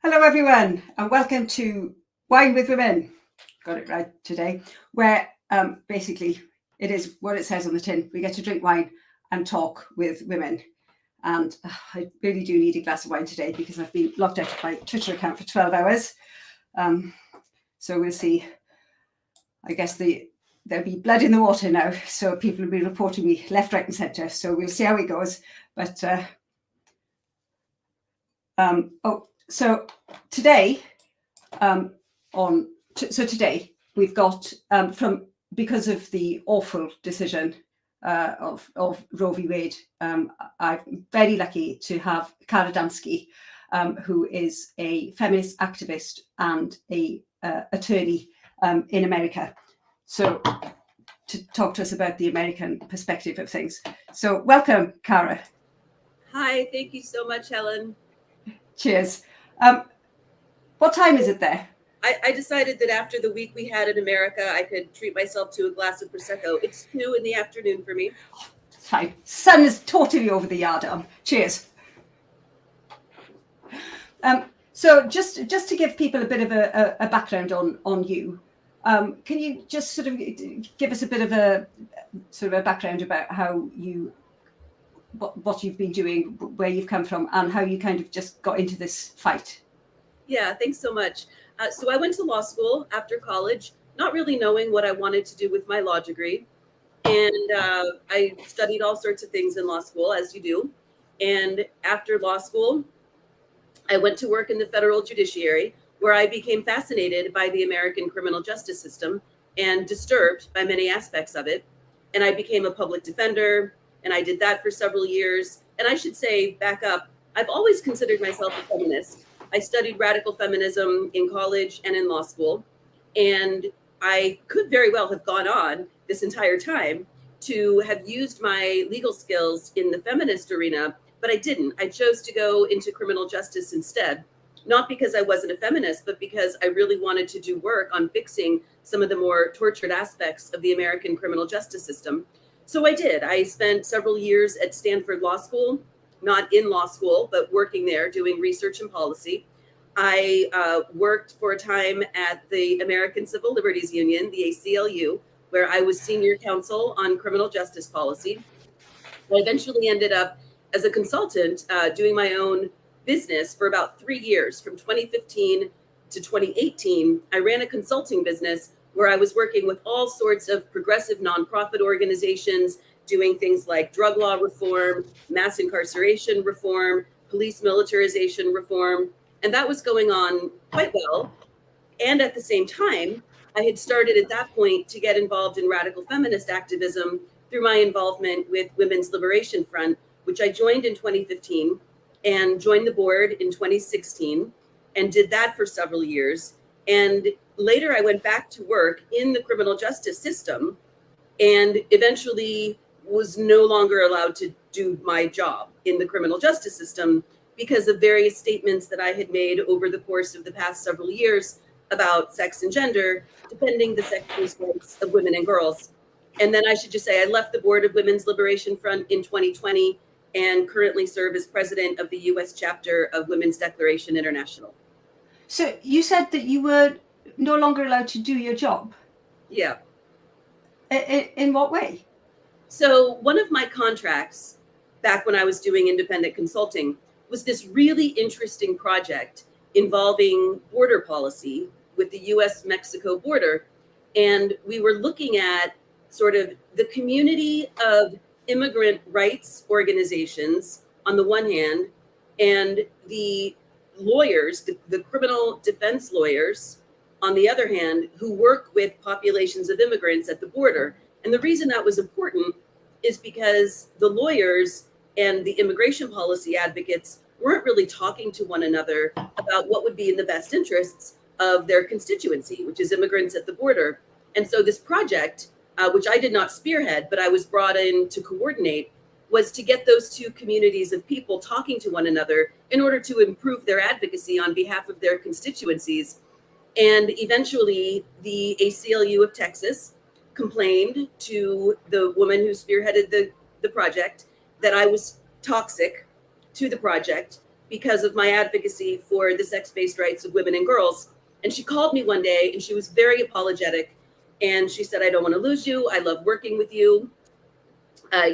Hello, everyone, and welcome to Wine with Women. Got it right today, where basically it is what it says on the tin. We get to drink wine and talk with women. And I really do need a glass of wine today because I've been locked out of my Twitter account for 12 hours. So we'll see. I guess there'll be blood in the water now. So people will be reporting me left, right, and centre. So we'll see how it goes. But so today, today we've got because of the awful decision of Roe v. Wade. I'm very lucky to have Kara Dansky, who is a feminist activist and a attorney in America. So to talk to us about the American perspective of things. So welcome, Kara. Hi, thank you so much, Helen. Cheers. What time is it there? I decided that after the week we had in America, I could treat myself to a glass of Prosecco. It's 2 in the afternoon for me. It's fine. Sun is totally over the yard. Cheers. So just to give people a bit of a background on you, can you just sort of give us a bit of a background about how what you've been doing, where you've come from, and how you kind of just got into this fight? Yeah, thanks so much. So I went to law school after college, not really knowing what I wanted to do with my law degree. And I studied all sorts of things in law school, as you do. And after law school, I went to work in the federal judiciary, where I became fascinated by the American criminal justice system and disturbed by many aspects of it. And I became a public defender, and I did that for several years. And I should say, back up, I've always considered myself a feminist. I studied radical feminism in college and in law school. And I could very well have gone on this entire time to have used my legal skills in the feminist arena, but I didn't. I chose to go into criminal justice instead, not because I wasn't a feminist, but because I really wanted to do work on fixing some of the more tortured aspects of the American criminal justice system. So I did. I spent several years at Stanford Law School, not in law school, but working there doing research and policy. I worked for a time at the American Civil Liberties Union, the ACLU, where I was senior counsel on criminal justice policy. I eventually ended up as a consultant doing my own business for about 3 years. From 2015 to 2018, I ran a consulting business where I was working with all sorts of progressive nonprofit organizations, doing things like drug law reform, mass incarceration reform, police militarization reform. And that was going on quite well. And at the same time, I had started at that point to get involved in radical feminist activism through my involvement with Women's Liberation Front, which I joined in 2015 and joined the board in 2016 and did that for several years. And later I went back to work in the criminal justice system and eventually was no longer allowed to do my job in the criminal justice system because of various statements that I had made over the course of the past several years about sex and gender, defending the sexual rights of women and girls. And then I should just say I left the board of Women's Liberation Front in 2020 and currently serve as president of the U.S. chapter of Women's Declaration International. So you said that you were no longer allowed to do your job? Yeah. In what way? So one of my contracts back when I was doing independent consulting was this really interesting project involving border policy with the US-Mexico border. And we were looking at sort of the community of immigrant rights organizations on the one hand, and the lawyers, the criminal defense lawyers on the other hand, who work with populations of immigrants at the border. And the reason that was important is because the lawyers and the immigration policy advocates weren't really talking to one another about what would be in the best interests of their constituency, which is immigrants at the border. And so this project, which I did not spearhead, but I was brought in to coordinate, was to get those two communities of people talking to one another in order to improve their advocacy on behalf of their constituencies. And eventually, the ACLU of Texas complained to the woman who spearheaded the project that I was toxic to the project, because of my advocacy for the sex-based rights of women and girls. And she called me one day and she was very apologetic. And she said, I don't want to lose you. I love working with you.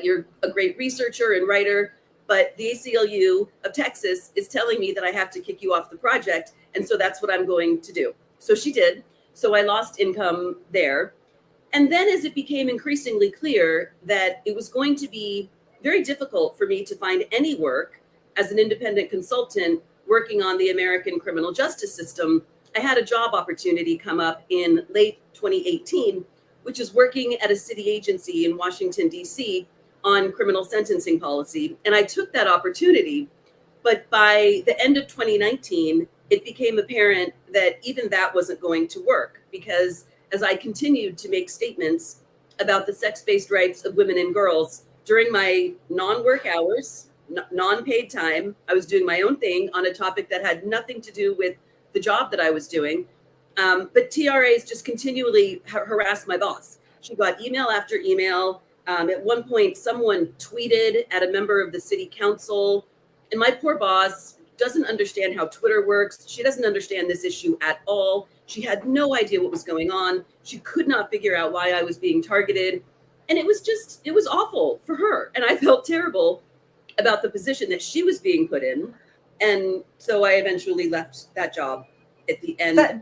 You're a great researcher and writer, but the ACLU of Texas is telling me that I have to kick you off the project. And so that's what I'm going to do. So she did. So I lost income there. And then as it became increasingly clear that it was going to be very difficult for me to find any work as an independent consultant working on the American criminal justice system, I had a job opportunity come up in late 2018, which is working at a city agency in Washington, D.C. on criminal sentencing policy. And I took that opportunity. But by the end of 2019, it became apparent that even that wasn't going to work, because as I continued to make statements about the sex-based rights of women and girls during my non-work hours, non-paid time, I was doing my own thing on a topic that had nothing to do with the job that I was doing. But TRAs just continually harassed my boss. She got email after email. At one point, someone tweeted at a member of the city council, and my poor boss doesn't understand how Twitter works. She doesn't understand this issue at all. She had no idea what was going on. She could not figure out why I was being targeted. And it was awful for her. And I felt terrible about the position that she was being put in. And so I eventually left that job at the end of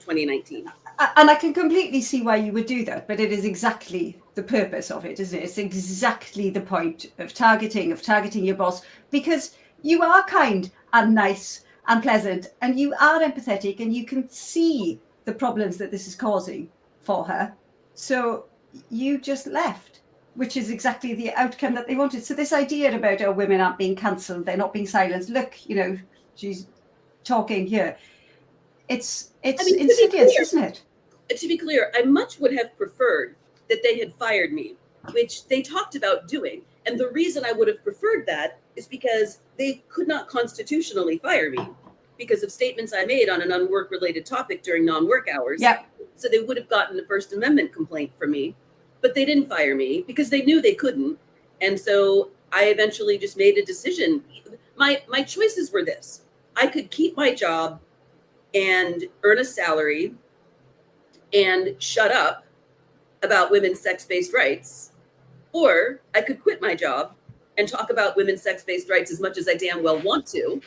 2019. And I can completely see why you would do that, but it is exactly the purpose of it, isn't it? It's exactly the point of targeting your boss, because you are kind and nice and pleasant, and you are empathetic, and you can see the problems that this is causing for her. So you just left, which is exactly the outcome that they wanted. So this idea about, oh, women aren't being cancelled, they're not being silenced. Look, she's talking here. It's insidious, isn't it? To be clear, I much would have preferred that they had fired me, which they talked about doing. And the reason I would have preferred that is because they could not constitutionally fire me because of statements I made on an unwork-related topic during non-work hours. Yep. So they would have gotten a First Amendment complaint from me, but they didn't fire me because they knew they couldn't. And so I eventually just made a decision. My choices were this. I could keep my job and earn a salary and shut up about women's sex-based rights, or I could quit my job and talk about women's sex-based rights as much as I damn well want to,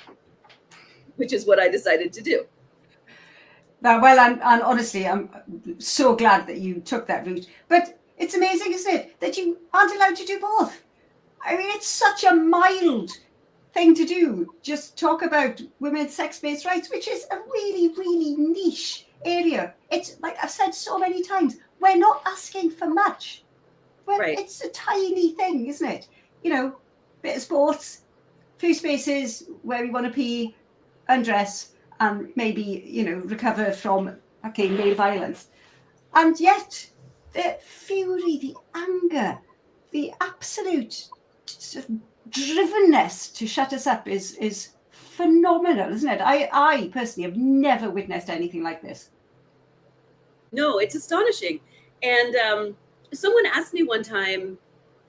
which is what I decided to do. Well, and honestly, I'm so glad that you took that route. But it's amazing, isn't it, that you aren't allowed to do both? I mean, it's such a mild thing to do. Just talk about women's sex-based rights, which is a really, really niche area. It's like I've said so many times, we're not asking for much. Right. It's a tiny thing, isn't it? Bit of sports, few spaces where we want to pee, undress, and maybe, recover from male violence. And yet, the fury, the anger, the absolute drivenness to shut us up is phenomenal, isn't it? I personally have never witnessed anything like this. No, it's astonishing. And someone asked me one time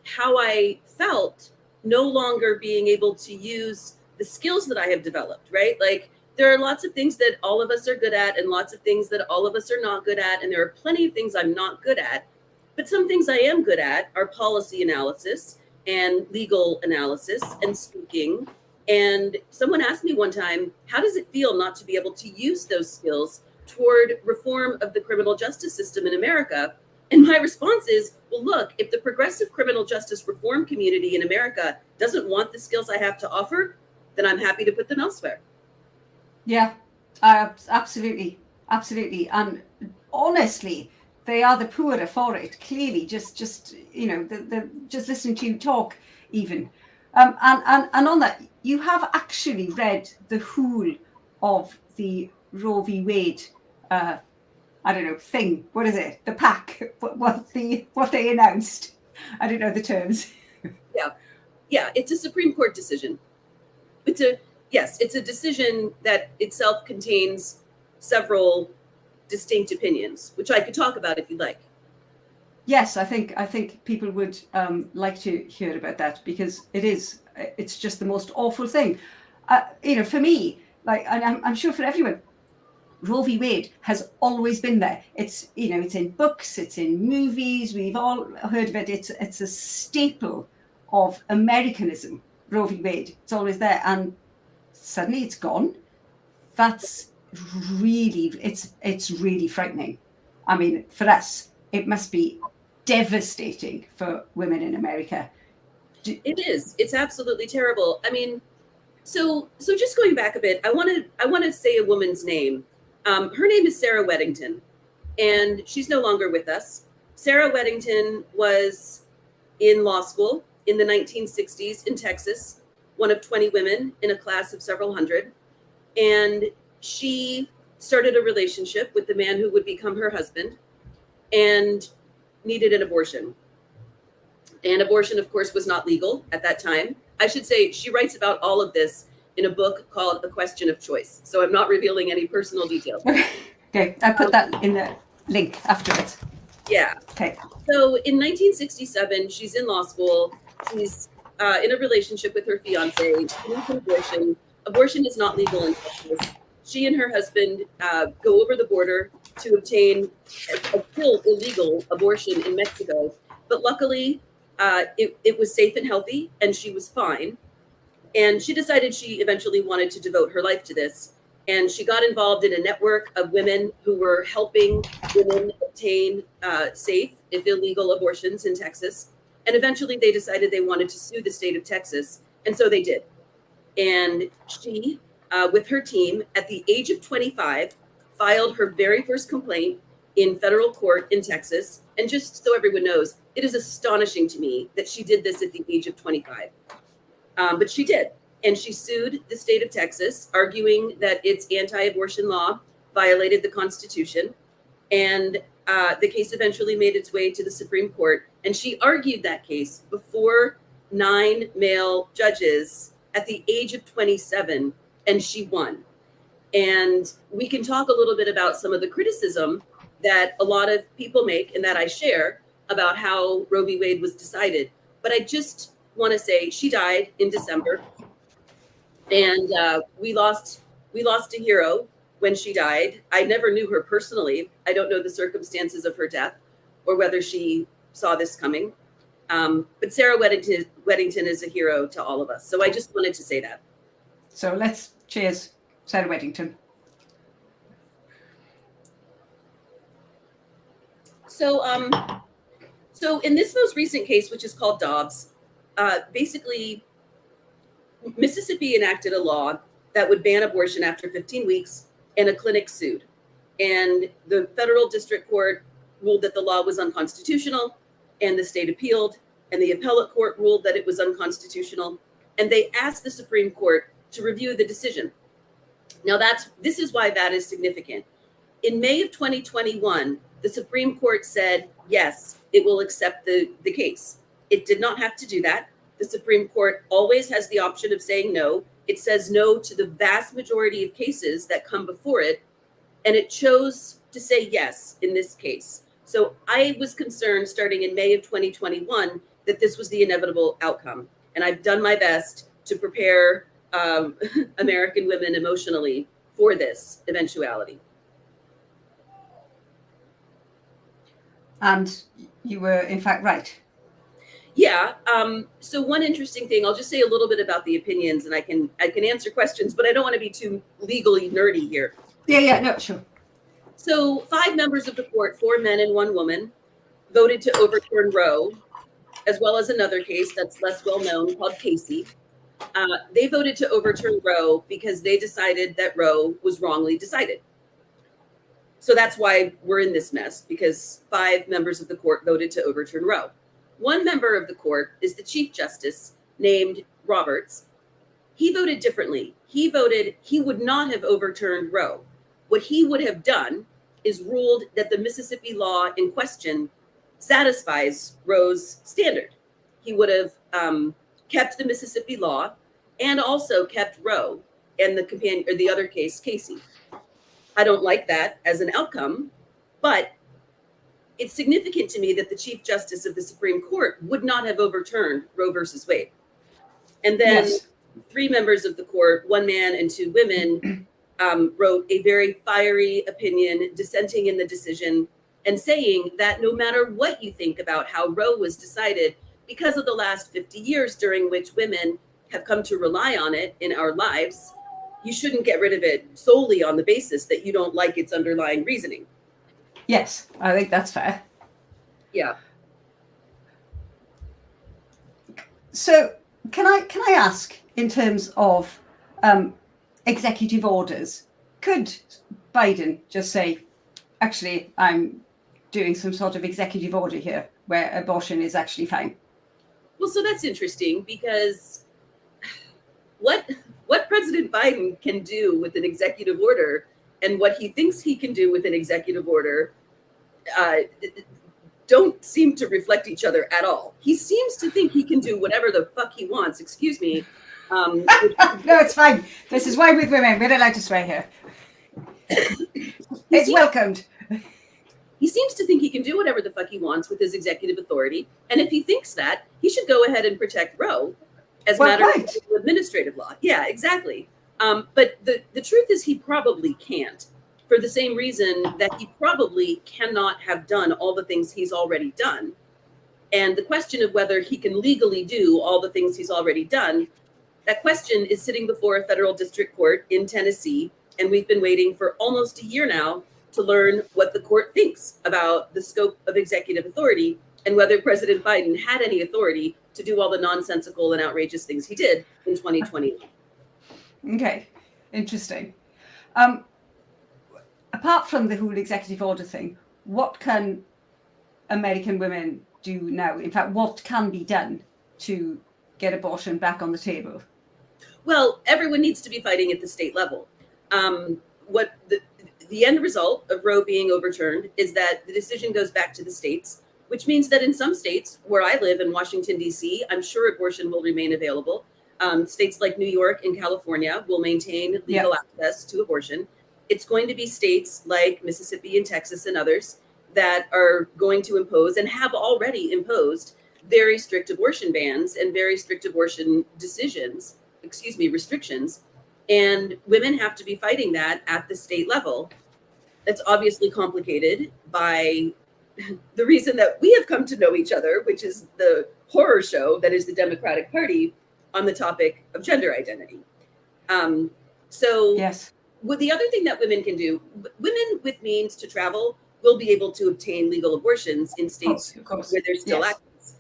how I felt no longer being able to use the skills that I have developed, right? Like, there are lots of things that all of us are good at and lots of things that all of us are not good at. And there are plenty of things I'm not good at. But some things I am good at are policy analysis and legal analysis and speaking. And someone asked me one time, how does it feel not to be able to use those skills toward reform of the criminal justice system in America? And my response is, well, look, if the progressive criminal justice reform community in America doesn't want the skills I have to offer, then I'm happy to put them elsewhere. Yeah, absolutely. Absolutely. And honestly, they are the poorer for it. Clearly, just just listening to you talk, even. And on that, you have actually read the whole of the Roe v. Wade, thing. What is it? The pack. What they announced. I don't know the terms. Yeah. It's a Supreme Court decision. It's a decision that itself contains several distinct opinions, which I could talk about if you'd like. Yes, I think people would like to hear about that, because it's just the most awful thing. For me, like, and I'm sure for everyone, Roe v. Wade has always been there. It's in books, it's in movies. We've all heard of it. It's a staple of Americanism. Roe v. Wade. It's always there, and suddenly it's gone. That's really it's really frightening. I mean, for us, it must be devastating for women in America. It is. It's absolutely terrible. I mean, so just going back a bit, I want to say a woman's name. Her name is Sarah Weddington, and she's no longer with us. Sarah Weddington was in law school in the 1960s in Texas, one of 20 women in a class of several hundred. And she started a relationship with the man who would become her husband and needed an abortion. And abortion, of course, was not legal at that time. I should say she writes about all of this in a book called A Question of Choice. So I'm not revealing any personal details. Okay, I'll put that in the link afterwards. Yeah. Okay. So in 1967, she's in law school. She's in a relationship with her fiance. She needs an abortion. Abortion is not legal in Texas. She and her husband go over the border to obtain a still illegal abortion in Mexico. But luckily, it was safe and healthy, and she was fine. And she decided she eventually wanted to devote her life to this. And she got involved in a network of women who were helping women obtain safe, if illegal, abortions in Texas. And eventually they decided they wanted to sue the state of Texas. And so they did. And she, with her team, at the age of 25, filed her very first complaint in federal court in Texas. And just so everyone knows, it is astonishing to me that she did this at the age of 25. But she did. And she sued the state of Texas, arguing that its anti-abortion law violated the Constitution. And the case eventually made its way to the Supreme Court. And she argued that case before 9 male judges at the age of 27, and she won. And we can talk a little bit about some of the criticism that a lot of people make and that I share about how Roe v. Wade was decided. But I just want to say she died in December, and we lost a hero when she died. I never knew her personally. I don't know the circumstances of her death or whether she saw this coming. But Sarah Weddington is a hero to all of us. So I just wanted to say that. So let's cheers, Sarah Weddington. So in this most recent case, which is called Dobbs, basically Mississippi enacted a law that would ban abortion after 15 weeks, and a clinic sued. And the federal district court ruled that the law was unconstitutional, and the state appealed, and the appellate court ruled that it was unconstitutional. And they asked the Supreme Court to review the decision. Now this is why that is significant. In May of 2021, the Supreme Court said, yes, it will accept the case. It did not have to do that. The Supreme Court always has the option of saying no. It says no to the vast majority of cases that come before it. And it chose to say yes in this case. So I was concerned starting in May of 2021 that this was the inevitable outcome. And I've done my best to prepare American women emotionally for this eventuality. And you were, in fact, right. Yeah. So one interesting thing, I'll just say a little bit about the opinions, and I can answer questions, but I don't want to be too legally nerdy here. Yeah, no, sure. So 5 members of the court, 4 men and 1 woman, voted to overturn Roe, as well as another case that's less well known called Casey. They voted to overturn Roe because they decided that Roe was wrongly decided. So that's why we're in this mess, because 5 members of the court voted to overturn Roe. 1 member of the court is the Chief Justice named Roberts. He voted differently. He voted he would not have overturned Roe. What he would have done is ruled that the Mississippi law in question satisfies Roe's standard. He would have kept the Mississippi law and also kept Roe and the companion or the other case, Casey. I don't like that as an outcome, but it's significant to me that the Chief Justice of the Supreme Court would not have overturned Roe versus Wade. And then three members of the court, one man and two women, wrote a very fiery opinion dissenting in the decision and saying that no matter what you think about how Roe was decided, because of the last 50 years during which women have come to rely on it in our lives, you shouldn't get rid of it solely on the basis that you don't like its underlying reasoning. Yes, I think that's fair. Yeah. So can I ask, in terms of executive orders, could Biden just say, actually, I'm doing some sort of executive order here where abortion is actually fine? Well, so that's interesting, because what President Biden can do with an executive order and what he thinks he can do with an executive order don't seem to reflect each other at all. He seems to think he can do whatever the fuck he wants. Excuse me. No, it's fine. This is Wine with Women. We're allowed to swear here. It's welcomed. He seems to think he can do whatever the fuck he wants with his executive authority. And if he thinks that, he should go ahead and protect Roe as a matter of administrative law. Yeah, exactly. But the truth is he probably can't, for the same reason that he probably cannot have done all the things he's already done. And the question of whether he can legally do all the things he's already done, that question is sitting before a federal district court in Tennessee. And we've been waiting for almost a year now to learn what the court thinks about the scope of executive authority and whether President Biden had any authority to do all the nonsensical and outrageous things he did in 2020. Okay, interesting. Apart from the whole executive order thing, what can American women do now? In fact, what can be done to get abortion back on the table? Well, everyone needs to be fighting at the state level. What the end result of Roe being overturned is that the decision goes back to the states, which means that in some states where I live in Washington, D.C., I'm sure abortion will remain available. States like New York and California will maintain legal access to abortion. It's going to be states like Mississippi and Texas and others that are going to impose and have already imposed very strict abortion bans and very strict abortion restrictions. And women have to be fighting that at the state level. That's obviously complicated by the reason that we have come to know each other, which is the horror show that is the Democratic Party on the topic of gender identity. Yes. Well, the other thing that women can do, women with means to travel will be able to obtain legal abortions in states where there's still access.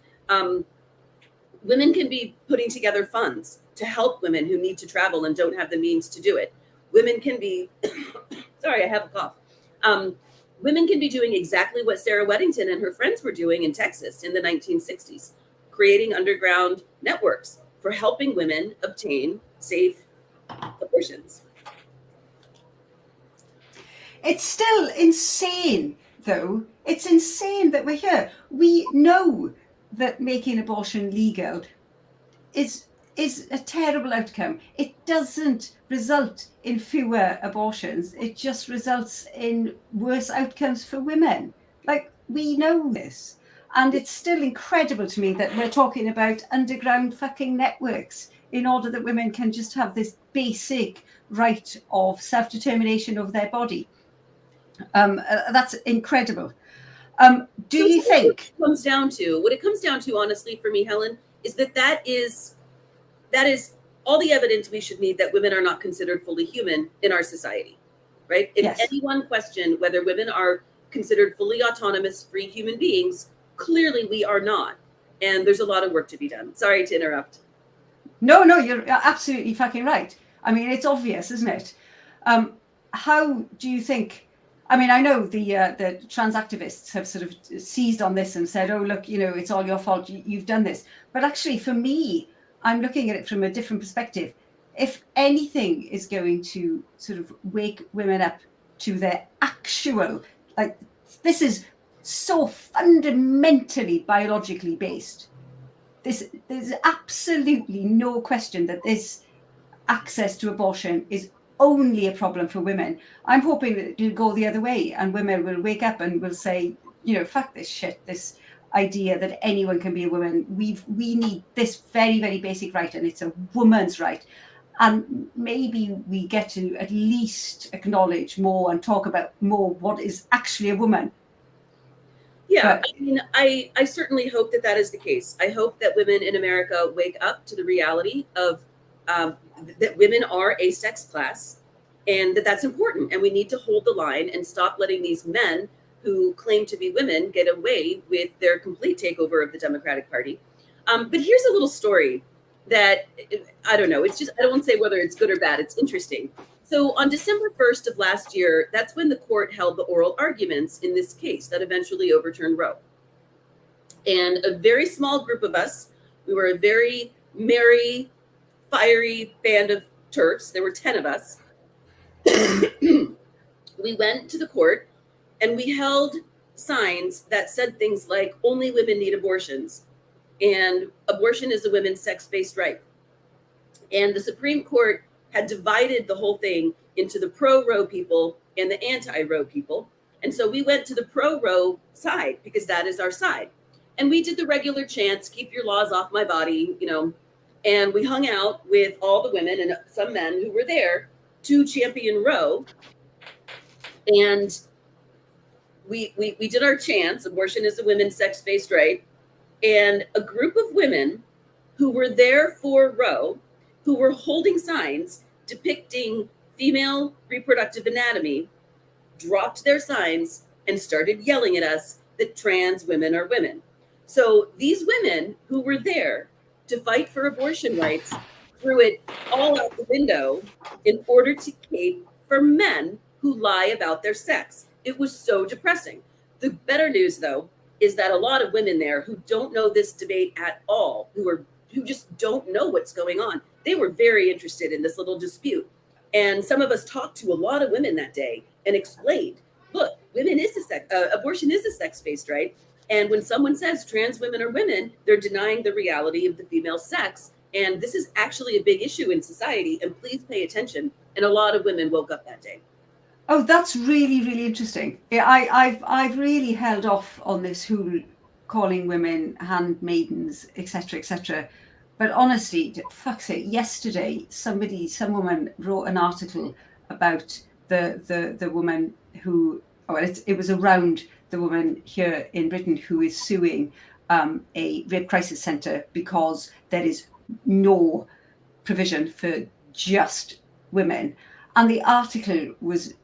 Women can be putting together funds to help women who need to travel and don't have the means to do it. Women can be, sorry, I have a cough. Women can be doing exactly what Sarah Weddington and her friends were doing in Texas in the 1960s, creating underground networks for helping women obtain safe abortions. It's still insane, though. It's insane that we're here. We know that making abortion legal is a terrible outcome. It doesn't result in fewer abortions. It just results in worse outcomes for women. Like, we know this. And it's still incredible to me that we're talking about underground fucking networks in order that women can just have this basic right of self-determination over their body. That's incredible. Do you think what it comes down to, honestly, for me, Helen, is that is all the evidence we should need that women are not considered fully human in our society, right? If anyone questioned whether women are considered fully autonomous, free human beings, clearly we are not. And there's a lot of work to be done. Sorry to interrupt. No, you're absolutely fucking right. I mean, it's obvious, isn't it? How do you think? I mean, I know the trans activists have sort of seized on this and said, oh, look, it's all your fault. You've done this. But actually, for me, I'm looking at it from a different perspective. If anything is going to sort of wake women up to their actual, like, this is so fundamentally biologically based. There's absolutely no question that this access to abortion is only a problem for women. I'm hoping that it'll go the other way and women will wake up and will say, fuck this shit. idea that anyone can be a woman. We need this very, very basic right, and it's a woman's right. And maybe we get to at least acknowledge more and talk about more what is actually a woman. Yeah, But I mean, I certainly hope that that is the case. I hope that women in America wake up to the reality of that women are a sex class, and that that's important. And we need to hold the line and stop letting these men who claim to be women get away with their complete takeover of the Democratic Party. But here's a little story that I don't know. It's just I don't want to say whether it's good or bad. It's interesting. So on December 1st of last year, that's when the court held the oral arguments in this case that eventually overturned Roe. And a very small group of us, we were a very merry, fiery band of TERFs. There were 10 of us. We went to the court and we held signs that said things like, only women need abortions, and abortion is a women's sex-based right. And the Supreme Court had divided the whole thing into the pro-Roe people and the anti-Roe people. And so we went to the pro-Roe side because that is our side. And we did the regular chants, keep your laws off my body, you know, and we hung out with all the women and some men who were there to champion Roe. And we did our chants, abortion is a women's sex-based right. And a group of women who were there for Roe, who were holding signs depicting female reproductive anatomy, dropped their signs and started yelling at us that trans women are women. So these women who were there to fight for abortion rights threw it all out the window in order to cape for men who lie about their sex. It was so depressing. The better news, though, is that a lot of women there who don't know this debate at all, who just don't know what's going on, they were very interested in this little dispute. And some of us talked to a lot of women that day and explained, look, abortion is a sex-based right. And when someone says trans women are women, they're denying the reality of the female sex. And this is actually a big issue in society. And please pay attention. And a lot of women woke up that day. oh, that's really, really interesting. Yeah, I've really held off on this whole calling women handmaidens, etc., etc. But honestly, fuck's sake, yesterday some woman wrote an article about the woman who, it was around the woman here in Britain who is suing a rape crisis centre because there is no provision for just women. And the article was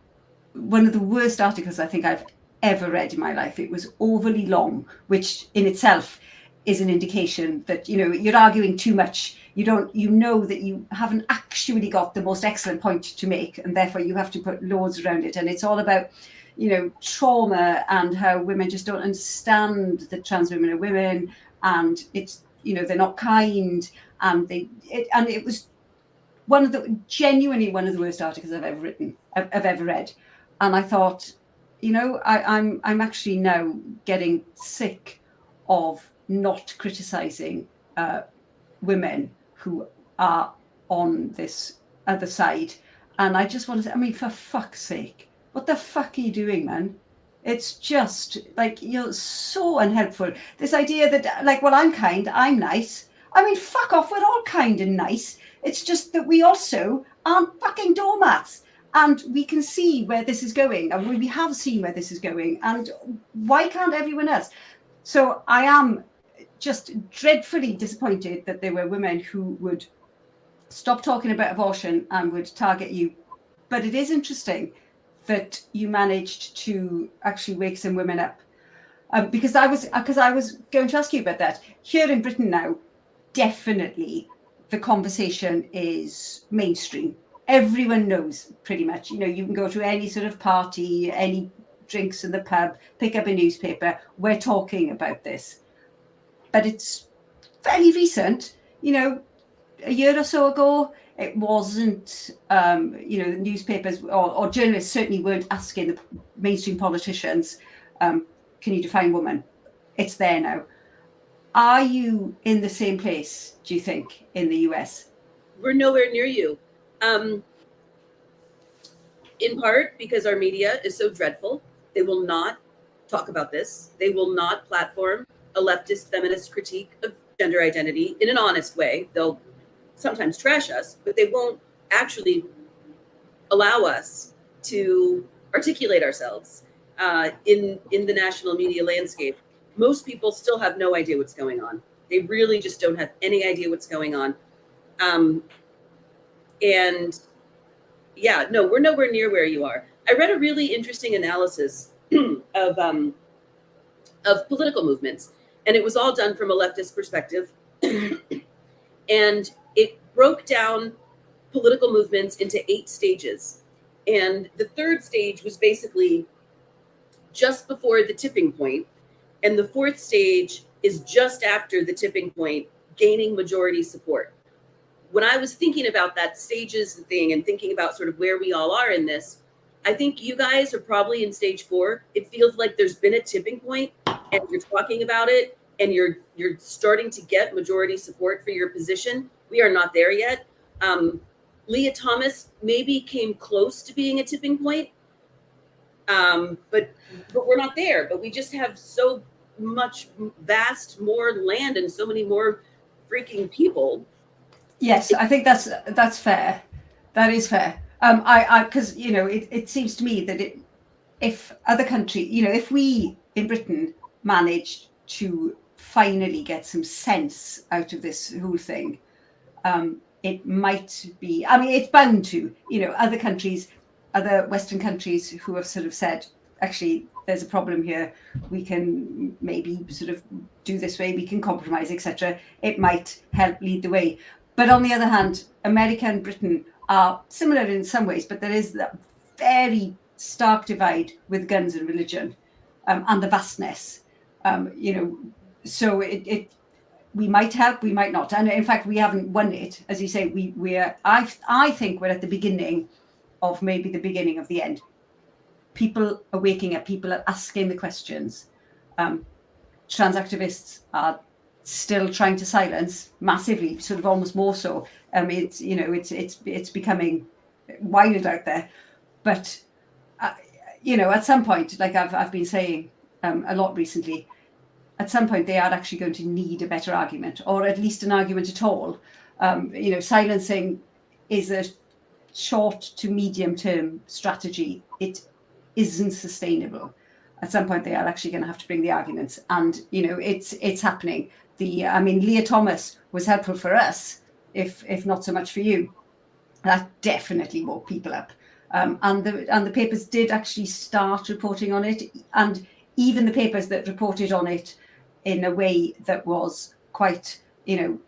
one of the worst articles I think I've ever read in my life. It was overly long, which in itself is an indication that, you know, you're arguing too much. You know that you haven't actually got the most excellent point to make, and therefore you have to put loads around it. And it's all about, you know, trauma and how women just don't understand that trans women are women, and it's, you know, they're not kind, and it was genuinely one of the worst articles I've ever read. And I thought, you know, I'm actually now getting sick of not criticizing women who are on this other side. And I just want to say, I mean, for fuck's sake, what the fuck are you doing, man? It's just like, you're so unhelpful. This idea that, like, well, I'm kind, I'm nice. I mean, fuck off, we're all kind and nice. It's just that we also aren't fucking doormats. And we can see where this is going, and we have seen where this is going. And why can't everyone else? So I am just dreadfully disappointed that there were women who would stop talking about abortion and would target you. But it is interesting that you managed to actually wake some women up. Because I was going to ask you about that. Here in Britain now, definitely the conversation is mainstream. Everyone knows pretty much, you know, you can go to any sort of party, any drinks in the pub, pick up a newspaper, we're talking about this. But it's fairly recent, you know, a year or so ago, it wasn't, you know, the newspapers or journalists certainly weren't asking the mainstream politicians, can you define woman? It's there now. Are you in the same place, do you think, in the US? We're nowhere near you. In part because our media is so dreadful. They will not talk about this. They will not platform a leftist feminist critique of gender identity in an honest way. They'll sometimes trash us, but they won't actually allow us to articulate ourselves in the national media landscape. Most people still have no idea what's going on. They really just don't have any idea what's going on. And yeah, no, we're nowhere near where you are. I read a really interesting analysis of political movements, and it was all done from a leftist perspective. And it broke down political movements into 8 stages. And the 3rd stage was basically just before the tipping point, and the 4th stage is just after the tipping point, gaining majority support. When I was thinking about that stages thing and thinking about sort of where we all are in this, I think you guys are probably in stage 4. It feels like there's been a tipping point and you're talking about it and you're starting to get majority support for your position. We are not there yet. Leah Thomas maybe came close to being a tipping point, but we're not there. But we just have so much vast more land and so many more freaking people. Yes, I think that's fair. That is fair. Because it seems to me that if other countries, if we in Britain managed to finally get some sense out of this whole thing, it might be. I mean, it's bound to. Other countries, other Western countries who have sort of said, actually, there's a problem here. We can maybe sort of do this way. We can compromise, etc. It might help lead the way. But on the other hand, America and Britain are similar in some ways, but there is that very stark divide with guns and religion, and the vastness. So we might help, we might not, and in fact, we haven't won it, as you say. We're. I think we're at the beginning of maybe the beginning of the end. People are waking up. People are asking the questions. Trans activists are still trying to silence massively, sort of almost more so. It's becoming wild out there. But at some point, like I've been saying a lot recently, at some point they are actually going to need a better argument, or at least an argument at all. Silencing is a short to medium term strategy. It isn't sustainable. At some point they are actually going to have to bring the arguments, and it's happening. Leah Thomas was helpful for us, if not so much for you. That definitely woke people up, and the papers did actually start reporting on it, and even the papers that reported on it in a way that was quite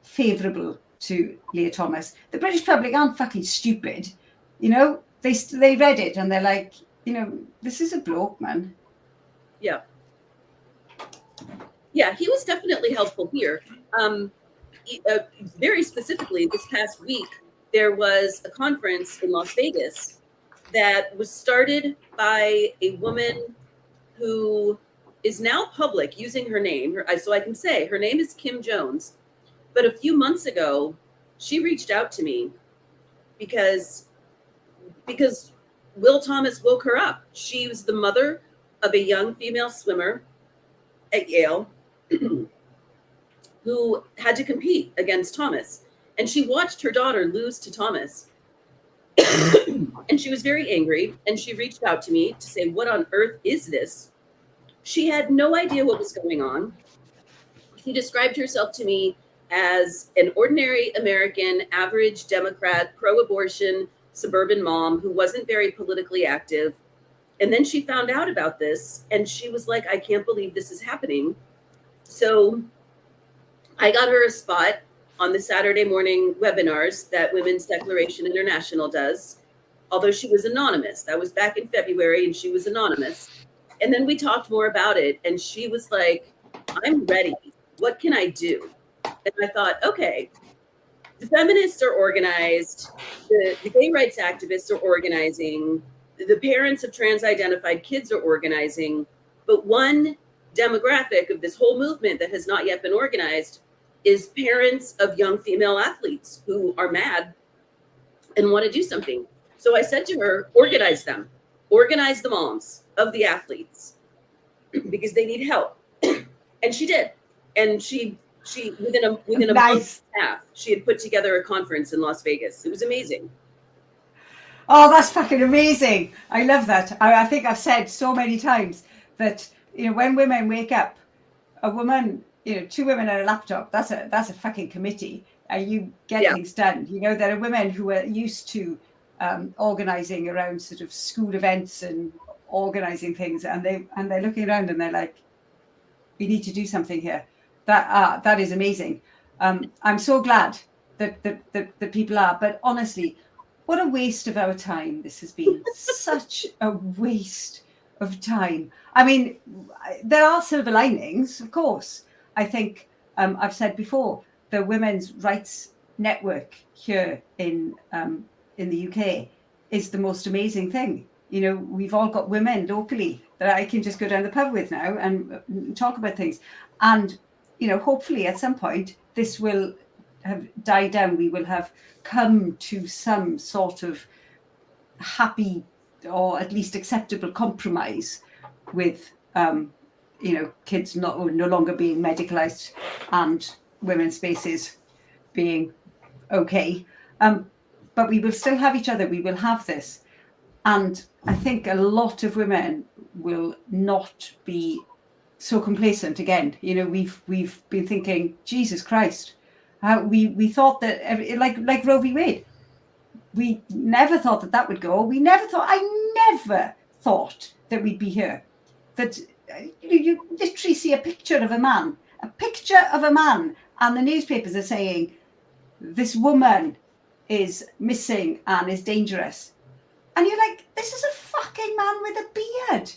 favourable to Leah Thomas. The British public aren't fucking stupid, they read it and they're like, this is a bloke, man. Yeah, he was definitely helpful here. Very specifically, this past week, there was a conference in Las Vegas that was started by a woman who is now public using her name. So I can say her name is Kim Jones. But a few months ago, she reached out to me because Will Thomas woke her up. She was the mother of a young female swimmer at Yale who had to compete against Thomas. And she watched her daughter lose to Thomas. And she was very angry. And she reached out to me to say, what on earth is this? She had no idea what was going on. She described herself to me as an ordinary American, average Democrat, pro-abortion, suburban mom who wasn't very politically active. And then she found out about this and she was like, I can't believe this is happening. So I got her a spot on the Saturday morning webinars that Women's Declaration International does, although she was anonymous. That was back in February and she was anonymous. And then we talked more about it and she was like, I'm ready. What can I do? And I thought, okay, the feminists are organized, the gay rights activists are organizing, the parents of trans-identified kids are organizing, but one demographic of this whole movement that has not yet been organized is parents of young female athletes who are mad and want to do something. So I said to her, organize them, organize the moms of the athletes because they need help. And she did. And she within a month and a half, she had put together a conference in Las Vegas. It was amazing. Oh, that's fucking amazing. I love that. I think I've said so many times that, when women wake up, a woman, 2 women and a laptop, that's a fucking committee. You get things done. There are women who are used to organizing around sort of school events and organizing things, and they're looking around and they're like, we need to do something here. That is amazing. I'm so glad that people are, but honestly, what a waste of our time this has been. Such a waste of time. I mean, there are silver linings, of course. I think I've said before, the Women's Rights Network here in the UK is the most amazing thing. We've all got women locally that I can just go down the pub with now and talk about things. And, hopefully at some point this will have died down. We will have come to some sort of happy or at least acceptable compromise with, kids no longer being medicalized and women's spaces being okay. But we will still have each other. We will have this. And I think a lot of women will not be so complacent again. We've been thinking, Jesus Christ, we thought that like Roe v. Wade, we never thought that would go. I never thought that we'd be here. That you literally see a picture of a man, and the newspapers are saying this woman is missing and is dangerous. And you're like, this is a fucking man with a beard.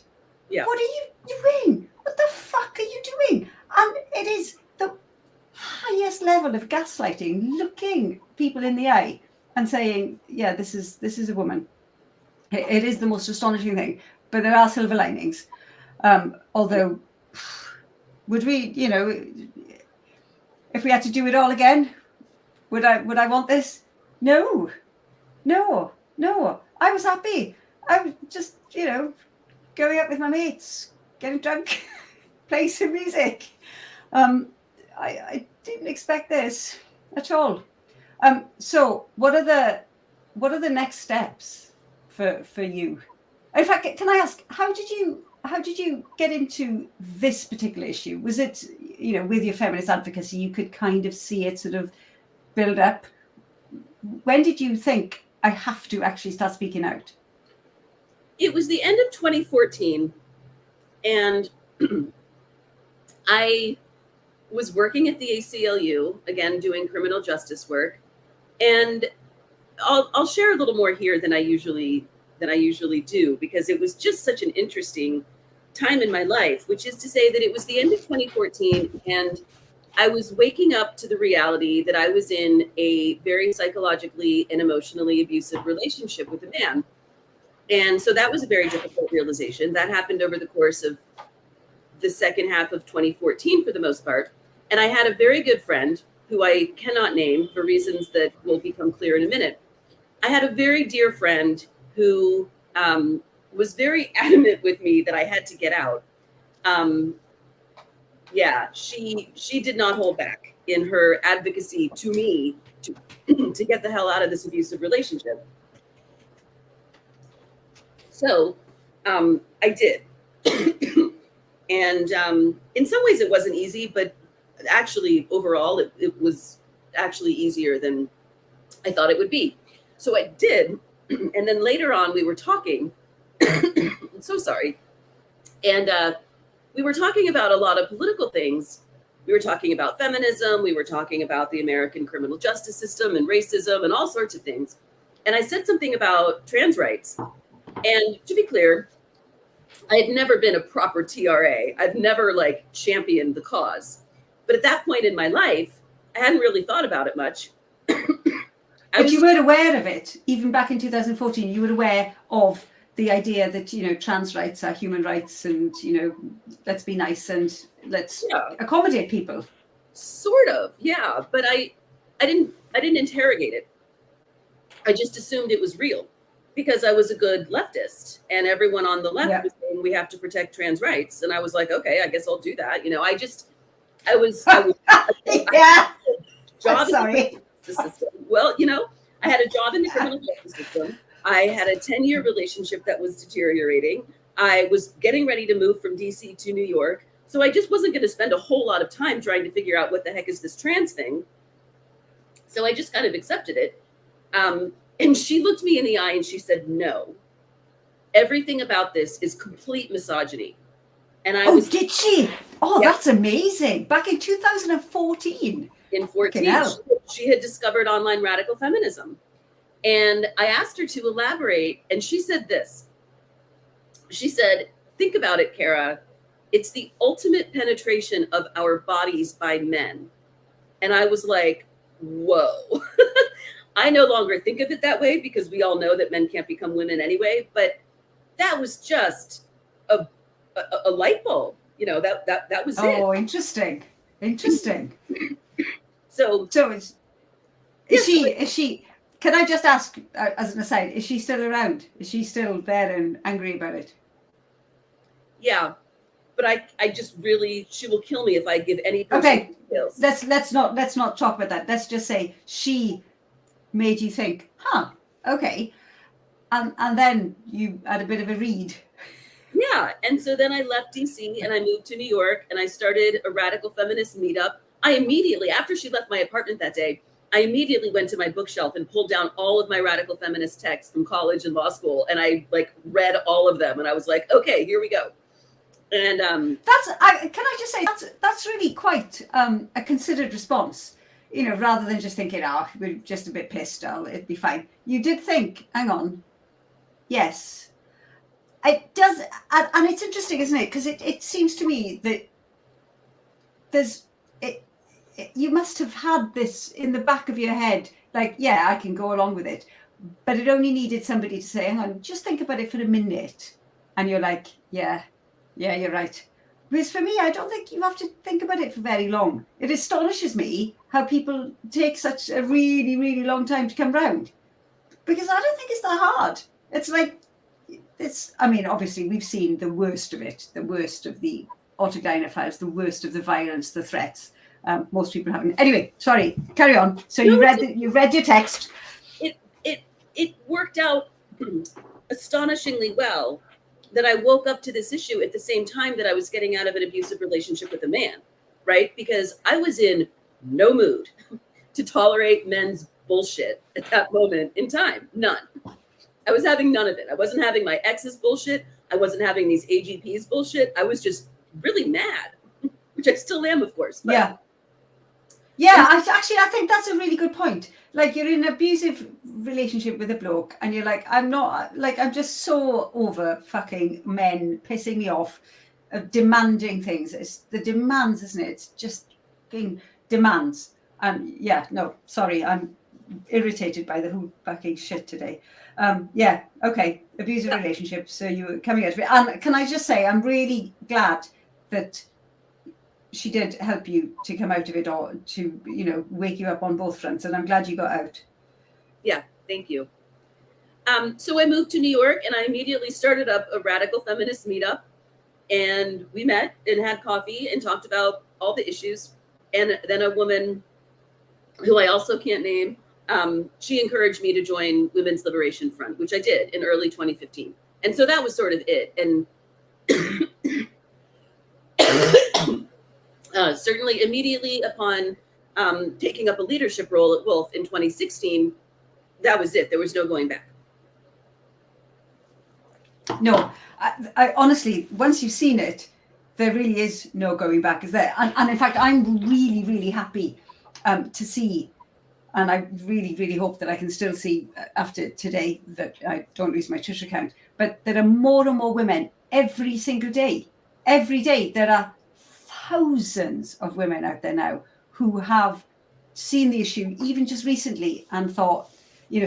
Yeah. What are you doing? What the fuck are you doing? And it is the highest level of gaslighting, looking people in the eye and saying, yeah, this is a woman. It is the most astonishing thing. But there are silver linings. Although, would we, if we had to do it all again, would I want this? No. I was happy. I was just, going out with my mates, getting drunk, playing some music. I didn't expect this at all. So what are the next steps for you? In fact, can I ask, how did you get into this particular issue? Was it, with your feminist advocacy, you could kind of see it sort of build up? When did you think, I have to actually start speaking out? It was the end of 2014, and I was working at the ACLU, again, doing criminal justice work. And I'll share a little more here than I usually do, because it was just such an interesting time in my life, which is to say that it was the end of 2014, and I was waking up to the reality that I was in a very psychologically and emotionally abusive relationship with a man. And so that was a very difficult realization. That happened over the course of the second half of 2014 for the most part. And I had a very good friend who I cannot name for reasons that will become clear in a minute. I had a very dear friend who was very adamant with me that I had to get out. She did not hold back in her advocacy to me to get the hell out of this abusive relationship. So I did. And in some ways it wasn't easy, but actually overall it was actually easier than I thought it would be. So I did. And then later on we were talking. I'm so sorry. And we were talking about a lot of political things. We were talking about feminism. We were talking about the American criminal justice system and racism and all sorts of things. And I said something about trans rights. And to be clear, I had never been a proper TRA. I've never championed the cause. But at that point in my life, I hadn't really thought about it much. But you were aware of it, even back in 2014. You were aware of the idea that, trans rights are human rights and, let's be nice and let's accommodate people. Sort of, yeah. But I didn't interrogate it. I just assumed it was real because I was a good leftist and everyone on the left was saying we have to protect trans rights. And I was like, okay, I guess I'll do that. I was Yeah. job Sorry. in the justice system. Well, I had a job in the criminal justice system. I had a 10-year relationship that was deteriorating. I was getting ready to move from DC to New York. So I just wasn't going to spend a whole lot of time trying to figure out what the heck is this trans thing. So I just kind of accepted it. And she looked me in the eye and she said, no, everything about this is complete misogyny. And I was. Did she? Oh, Yeah. That's amazing. Back in 2014. In 14, she had discovered online radical feminism. And I asked her to elaborate, and she said this. She said, think about it, Kara. It's the ultimate penetration of our bodies by men. And I was like, whoa. I no longer think of it that way because we all know that men can't become women anyway. But that was just a light bulb. That was it. Oh, interesting. So is she, can I just ask as an aside, is she still around? Is she still there and angry about it? Yeah, but I just really, she will kill me if I give any details. Let's not talk about that. Let's just say she made you think, okay. And then you had a bit of a read. Yeah, and so then I left DC and I moved to New York and I started a radical feminist meetup. I immediately, after she left my apartment that day, I immediately went to my bookshelf and pulled down all of my radical feminist texts from college and law school. And I read all of them. And I was like, okay, here we go. And can I just say, that's really quite a considered response, rather than just thinking, we're just a bit pissed, it'd be fine. You did think, hang on, yes. It does, and it's interesting, isn't it? Because it seems to me that you must have had this in the back of your head, yeah, I can go along with it. But it only needed somebody to say, hang on, just think about it for a minute. And you're like, yeah, you're right. Whereas for me, I don't think you have to think about it for very long. It astonishes me how people take such a really, really long time to come round. Because I don't think it's that hard. Obviously we've seen the worst of it, the worst of the autogyner files, the worst of the violence, the threats. Most people haven't. Anyway, sorry, carry on. So you read your text. It worked out astonishingly well that I woke up to this issue at the same time that I was getting out of an abusive relationship with a man, right? Because I was in no mood to tolerate men's bullshit at that moment in time. None. I was having none of it. I wasn't having my ex's bullshit. I wasn't having these AGP's bullshit. I was just really mad, which I still am, of course. But. Yeah. I think that's a really good point. You're in an abusive relationship with a bloke and you're like, I'm just so over fucking men pissing me off, demanding things. It's the demands, isn't it? It's just being demands. And sorry, I'm irritated by the whole fucking shit today. Abusive relationships. So you're coming out of it. And can I just say, I'm really glad that she did help you to come out of it, or to, wake you up on both fronts. And I'm glad you got out. Yeah, thank you. So I moved to New York and I immediately started up a radical feminist meetup. And we met and had coffee and talked about all the issues. And then a woman who I also can't name, she encouraged me to join Women's Liberation Front, which I did in early 2015. And so that was sort of it. And certainly immediately upon taking up a leadership role at Wolf in 2016, that was it. There was no going back. No, I honestly, once you've seen it, there really is no going back, is there? And in fact, I'm really, really happy to see, and I really, really hope that I can still see after today that I don't lose my Twitter account, but there are more and more women every single day. Every day, there are thousands of women out there now who have seen the issue, even just recently, and thought,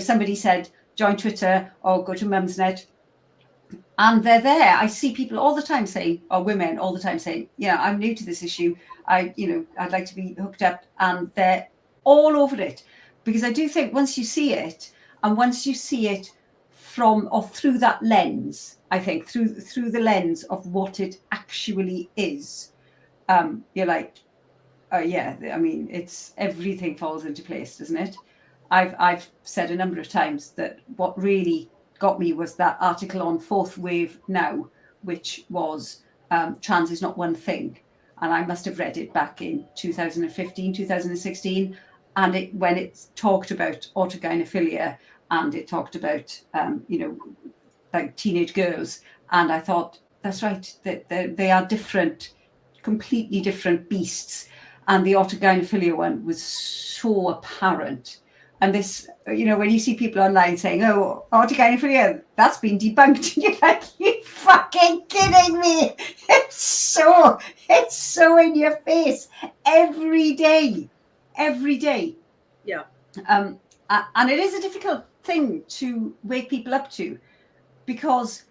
somebody said, join Twitter or go to Mumsnet. And they're there. I see people all the time saying, or women all the time saying, I'm new to this issue. I'd like to be hooked up. And they're all over it. Because I do think once you see it, and once you see it from or through that lens, I think through the lens of what it actually is, you're like, Yeah, I mean, it's everything falls into place, doesn't it? I've said a number of times that what really got me was that article on Fourth Wave Now, which was trans is not one thing, and I must have read it back in 2015, 2016, and when it talked about autogynephilia and it talked about like teenage girls, and I thought that's right, that they are different, completely different beasts. And the autogynephilia one was so apparent. And this, when you see people online saying, "Oh, autogynephilia, that's been debunked," you're like, "You fucking kidding me?" It's so in your face every day, every day. Yeah. And it is a difficult thing to wake people up to, because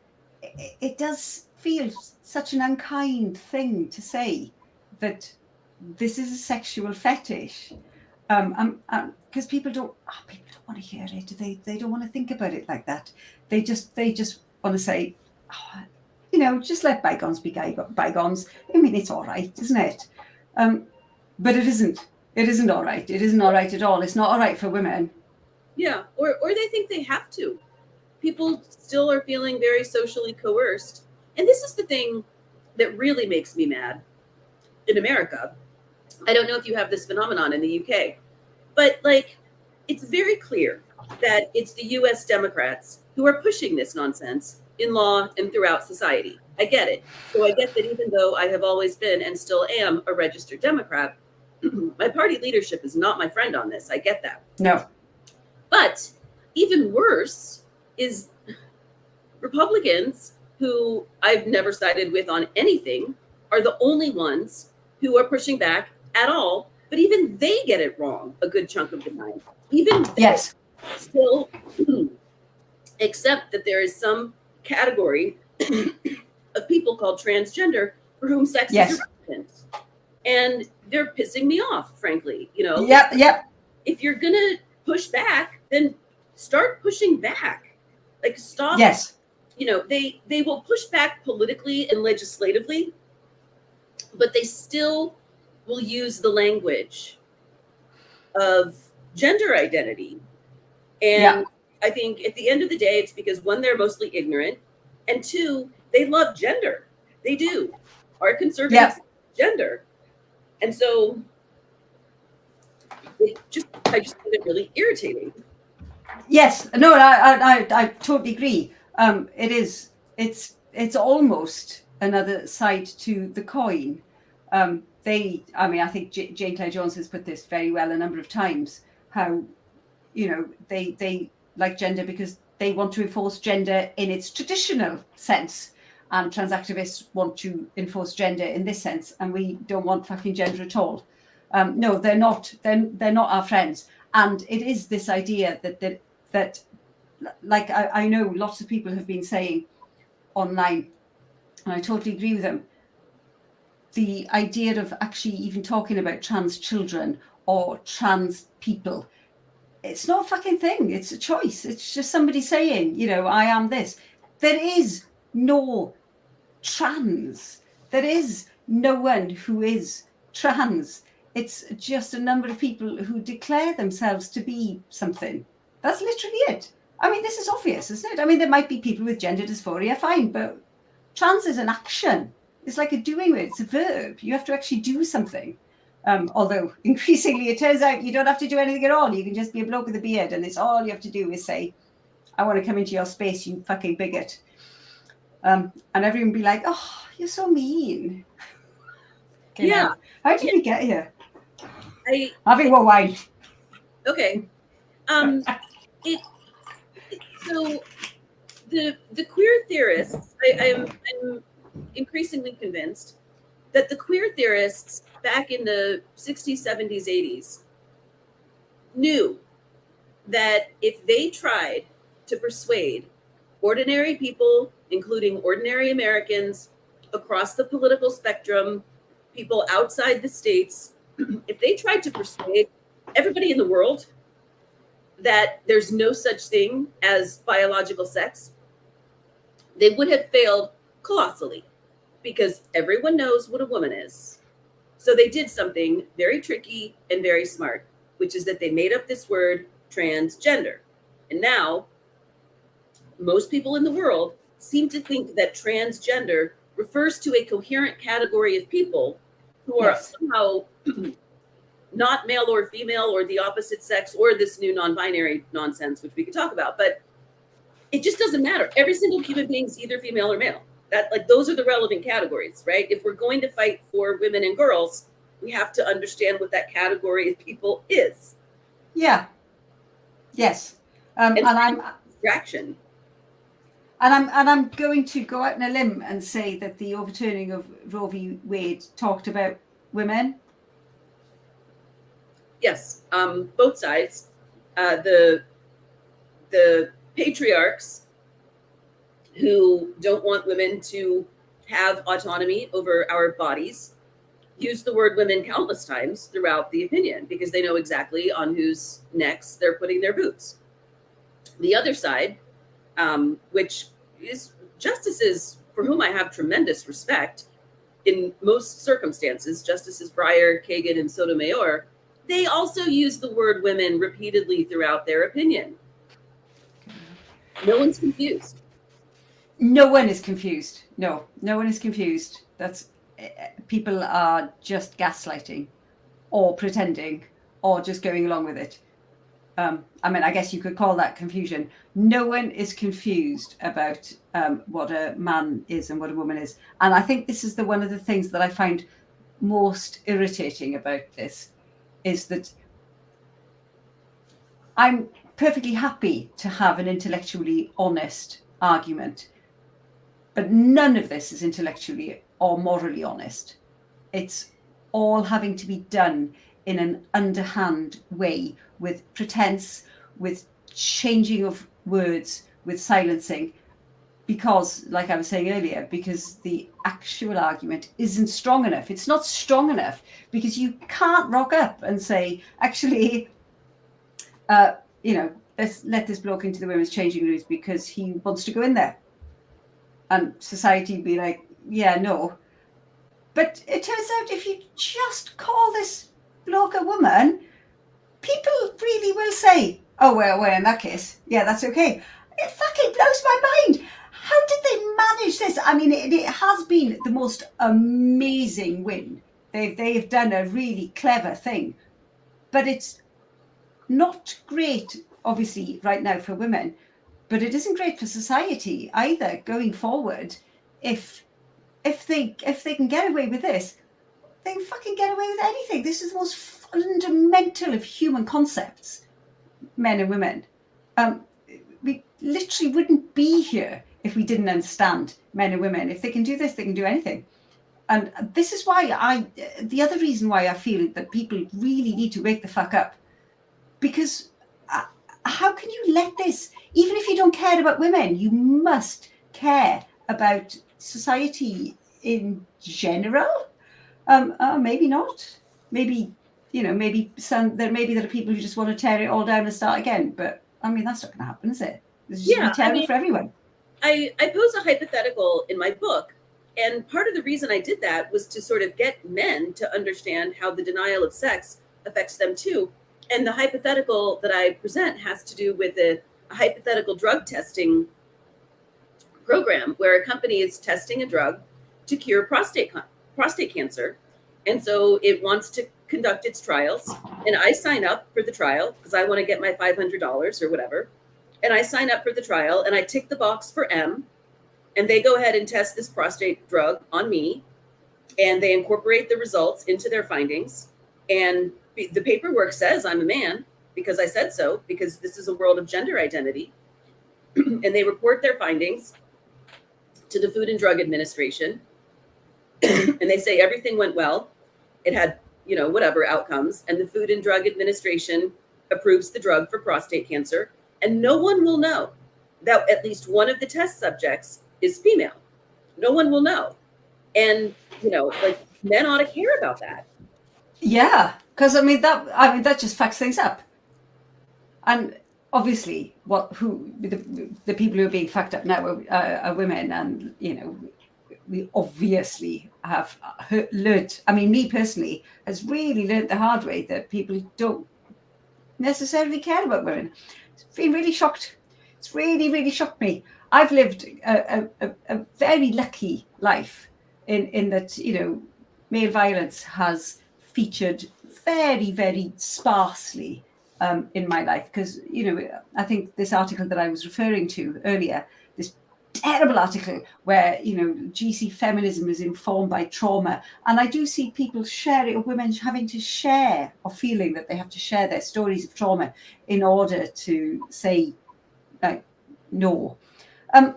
it does feel such an unkind thing to say that this is a sexual fetish, because people don't want to hear it. They don't want to think about it like that. They just want to say, just let bygones be bygones. I mean, it's all right, isn't it? But it isn't. It isn't all right. It isn't all right at all. It's not all right for women. Yeah, or they think they have to. People still are feeling very socially coerced. And this is the thing that really makes me mad in America. I don't know if you have this phenomenon in the UK, but it's very clear that it's the US Democrats who are pushing this nonsense in law and throughout society. I get it. So I get that even though I have always been and still am a registered Democrat, my party leadership is not my friend on this. I get that. No. But even worse is Republicans, who I've never sided with on anything, are the only ones who are pushing back at all. But even they get it wrong a good chunk of the time. Even they still accept that there is some category of people called transgender for whom sex is irrelevant. And they're pissing me off, frankly. Yep. If you're going to push back, then start pushing back. Stop. Yes. They will push back politically and legislatively, but they still will use the language of gender identity. And I think at the end of the day, it's because, one, they're mostly ignorant, and two, they love gender. They do. Our conservatives love gender. And so I just find it really irritating. Yes, no, I totally agree. It's almost another side to the coin. I think Jane Clare Jones has put this very well a number of times, how, they like gender because they want to enforce gender in its traditional sense, and trans activists want to enforce gender in this sense, and we don't want fucking gender at all. No, they're not our friends. And it is this idea that I know lots of people have been saying online, and I totally agree with them, the idea of actually even talking about trans children or trans people, it's not a fucking thing. It's a choice. It's just somebody saying, I am this. There is no trans. There is no one who is trans. It's just a number of people who declare themselves to be something. That's literally it. I mean, this is obvious, isn't it? I mean, there might be people with gender dysphoria, fine, but trans is an action. It's like a doing word. It's a verb. You have to actually do something. Although increasingly it turns out you don't have to do anything at all. You can just be a bloke with a beard, and it's all you have to do is say, "I want to come into your space, you fucking bigot." And everyone be like, "Oh, you're so mean." Yeah. How did we get here? Having more wine. Okay. So the queer theorists, I'm increasingly convinced that the queer theorists back in the 60s, 70s, 80s knew that if they tried to persuade ordinary people, including ordinary Americans across the political spectrum, people outside the states, if they tried to persuade everybody in the world that there's no such thing as biological sex, they would have failed colossally, because everyone knows what a woman is. So they did something very tricky and very smart, which is that they made up this word transgender. And now most people in the world seem to think that transgender refers to a coherent category of people who are somehow not male or female or the opposite sex or this new non-binary nonsense, which we could talk about. But it just doesn't matter. Every single human being is either female or male. That, like, those are the relevant categories, right? If we're going to fight for women and girls, we have to understand what that category of people is. Yeah. Yes. And I'm distraction. And I'm going to go out on a limb and say that the overturning of Roe v. Wade talked about women. Yes, both sides. The patriarchs who don't want women to have autonomy over our bodies use the word women countless times throughout the opinion because they know exactly on whose necks they're putting their boots. The other side, which is justices for whom I have tremendous respect in most circumstances, Justices Breyer, Kagan, and Sotomayor, they also use the word women repeatedly throughout their opinion. No one's confused. No one is confused. No one is confused. That's people are just gaslighting or pretending or just going along with it. I mean, I guess you could call that confusion. No one is confused about what a man is and what a woman is. And I think this is one of the things that I find most irritating about this is that I'm perfectly happy to have an intellectually honest argument, but none of this is intellectually or morally honest. It's all having to be done in an underhand way with pretense, with changing of words, with silencing, because, like I was saying earlier, because the actual argument isn't strong enough. It's not strong enough because you can't rock up and say, actually, let's let this bloke into the women's changing rooms because he wants to go in there. And society would be like, yeah, no. But it turns out if you just call this bloke a woman, people really will say, oh, well, in that case, yeah, that's okay. It fucking blows my mind. How did they manage this? I mean, it has been the most amazing win. They've done a really clever thing. But it's not great, obviously, right now for women. But it isn't great for society either going forward. If they can get away with this, they can fucking get away with anything. This is the most fundamental of human concepts, men and women. We literally wouldn't be here if we didn't understand men and women. If they can do this, they can do anything. And this is why the other reason why I feel that people really need to wake the fuck up, because how can you let this, even if you don't care about women, you must care about society in general. Maybe not. Maybe, maybe there are people who just want to tear it all down and start again. But I mean, that's not going to happen, is it? It's just terrible for everyone. I pose a hypothetical in my book. And part of the reason I did that was to sort of get men to understand how the denial of sex affects them too. And the hypothetical that I present has to do with a hypothetical drug testing program where a company is testing a drug to cure prostate cancer. And so it wants to conduct its trials. And I sign up for the trial because I want to get my $500 or whatever. And I sign up for the trial and I tick the box for M. And they go ahead and test this prostate drug on me. And they incorporate the results into their findings. And the paperwork says I'm a man because I said so, because this is a world of gender identity. And they report their findings to the Food and Drug Administration. And they say everything went well. It had, whatever outcomes. And the Food and Drug Administration approves the drug for prostate cancer. And no one will know that at least one of the test subjects is female. No one will know. And, men ought to care about that. Yeah, because that just fucks things up. And obviously, the people who are being fucked up now are women, and we obviously have learnt, I mean, me personally, has really learnt the hard way that people don't necessarily care about women. It's been really shocked. It's really, really shocked me. I've lived a very lucky life in that, you know, male violence has featured very, very sparsely in my life. Because, you know, I think this article that I was referring to earlier, this terrible article where, you know, GC feminism is informed by trauma. And I do see people sharing, women having to share, or feeling that they have to share their stories of trauma in order to say no. I'm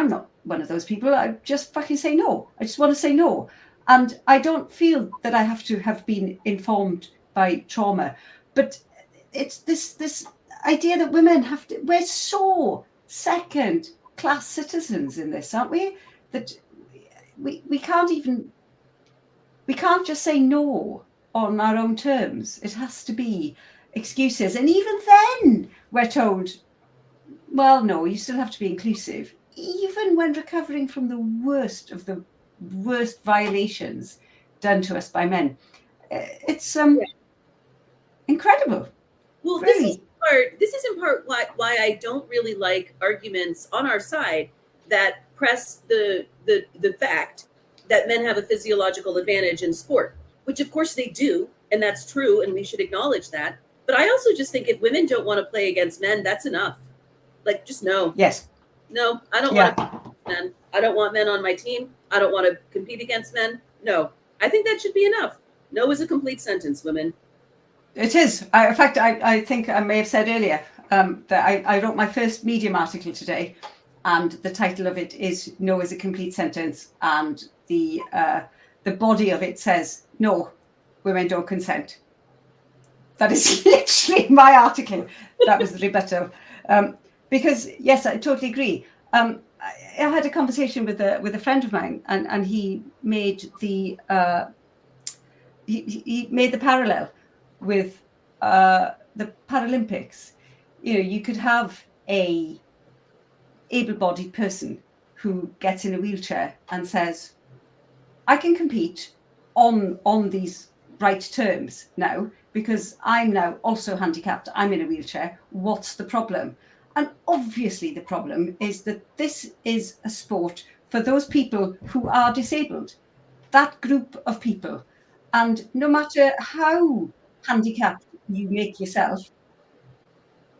not one of those people. I just fucking say no. I just want to say no. And I don't feel that I have to have been informed by trauma. But it's this idea that women have to, we're so second class citizens in this, aren't we? That we can't just say no on our own terms. It has to be excuses. And even then we're told, well, no, you still have to be inclusive, even when recovering from the worst of the worst violations done to us by men. It's incredible. Well, really. this is in part why I don't really like arguments on our side that press the fact that men have a physiological advantage in sport, which of course they do, and that's true, and we should acknowledge that. But I also just think if women don't want to play against men, that's enough. Like, just no. Yes. No, I don't want to compete against men. I don't want men on my team. I don't want to compete against men. No, I think that should be enough. No is a complete sentence, women. It is. In fact, I think I may have said earlier that I wrote my first Medium article today, and the title of it is "No is a complete sentence," and the body of it says, "No, women don't consent." That is literally my article. That was the rebuttal. Because yes, I totally agree. I had a conversation with a friend of mine, and he made the he made the parallel with the Paralympics. You know, you could have a able-bodied person who gets in a wheelchair and says, "I can compete on these right terms now because I'm now also handicapped. I'm in a wheelchair. What's the problem?" And obviously the problem is that this is a sport for those people who are disabled, that group of people. And no matter how handicapped you make yourself,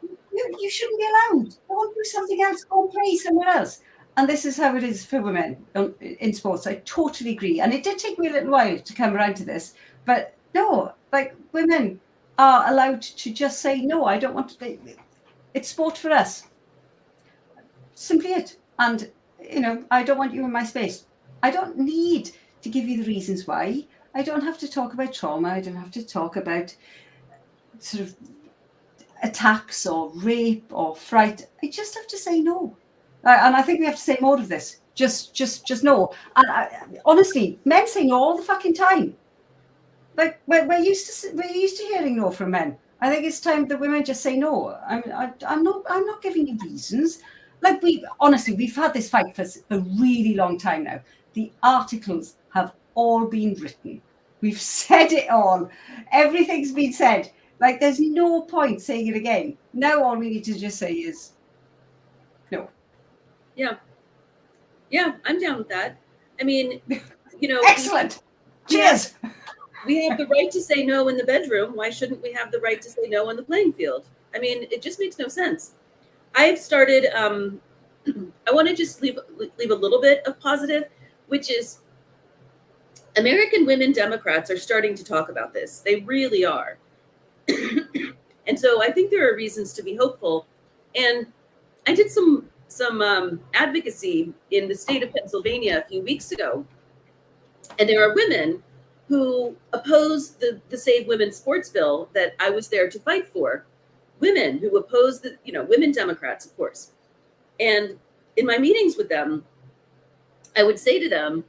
you shouldn't be allowed. Go and do something else. Go and play somewhere else. And this is how it is for women in sports. I totally agree. And it did take me a little while to come around to this. But no, like, women are allowed to just say, no, I don't want to. It's sport for us. Simply it. And, you know, I don't want you in my space. I don't need to give you the reasons why. I don't have to talk about trauma. I don't have to talk about sort of attacks or rape or fright. I just have to say no. And I think we have to say more of this. Just no. And honestly, men say no all the fucking time. Like, we're used to hearing no from men. I think it's time that women just say no. I'm not giving you reasons. Like, we've had this fight for a really long time now. The articles have all been written. We've said it all. Everything's been said. Like, there's no point saying it again. Now all we need to just say is no. Yeah, I'm down with that. I mean, you know, excellent. Cheers. We have the right to say no in the bedroom. Why shouldn't we have the right to say no on the playing field? I mean, it just makes no sense. I've started, I want to just leave a little bit of positive, which is American women Democrats are starting to talk about this. They really are. And so I think there are reasons to be hopeful. And I did some advocacy in the state of Pennsylvania a few weeks ago. And there are women who opposed the Save Women sports bill that I was there to fight for. Women who oppose women Democrats, of course. And in my meetings with them, I would say to them,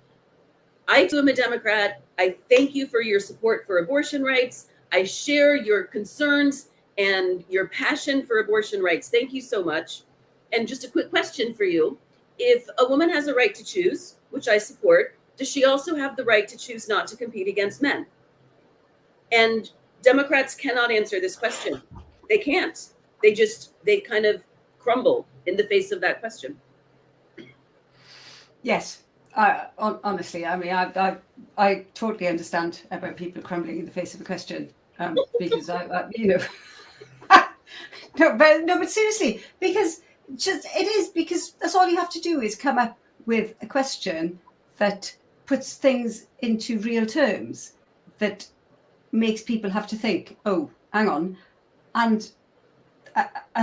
I too am a Democrat. I thank you for your support for abortion rights. I share your concerns and your passion for abortion rights. Thank you so much. And just a quick question for you. If a woman has a right to choose, which I support, does she also have the right to choose not to compete against men? And Democrats cannot answer this question. They can't. They kind of crumble in the face of that question. Yes, honestly, I mean, I totally understand about people crumbling in the face of a question, because but seriously, because because that's all you have to do is come up with a question that puts things into real terms, that makes people have to think, oh, hang on, and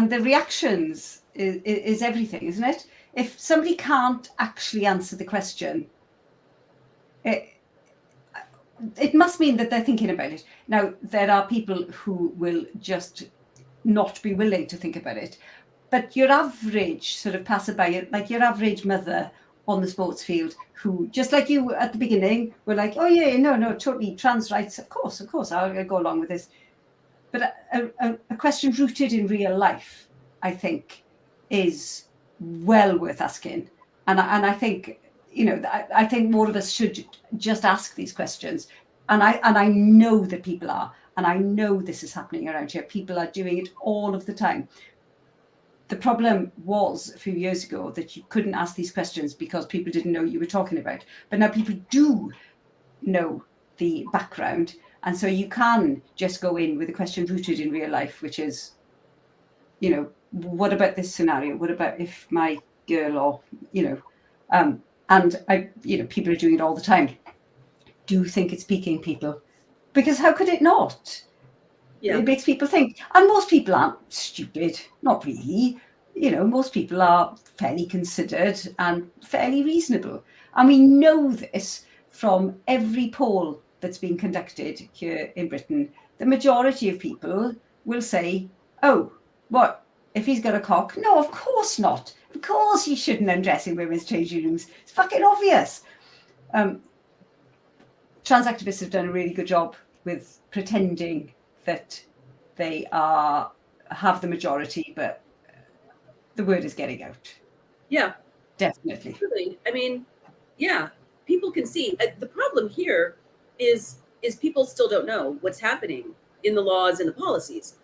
the reactions is everything, isn't it? If somebody can't actually answer the question, it must mean that they're thinking about it. Now, there are people who will just not be willing to think about it, but your average sort of passerby, like your average mother on the sports field, who, just like you at the beginning, were like, oh yeah, no, totally, trans rights, of course, I'll go along with this. But a question rooted in real life, I think, is well worth asking. And I think, I think more of us should just ask these questions. And I know that people are, and I know this is happening around here. People are doing it all of the time. The problem was a few years ago that you couldn't ask these questions because people didn't know what you were talking about. But now people do know the background. And so you can just go in with a question rooted in real life, which is, what about this scenario? What about if my girl, or, and people are doing it all the time. Do you think it's piquing people? Because how could it not? Yeah. It makes people think. And most people aren't stupid, not really. Most people are fairly considered and fairly reasonable. And we know this from every poll that's been conducted here in Britain. The majority of people will say, oh, what, if he's got a cock? No, of course not. Of course he shouldn't undress in women's changing rooms. It's fucking obvious. Trans activists have done a really good job with pretending that they have the majority, but the word is getting out. Yeah, definitely. Really. I mean, yeah, people can see. The problem here is people still don't know what's happening in the laws and the policies.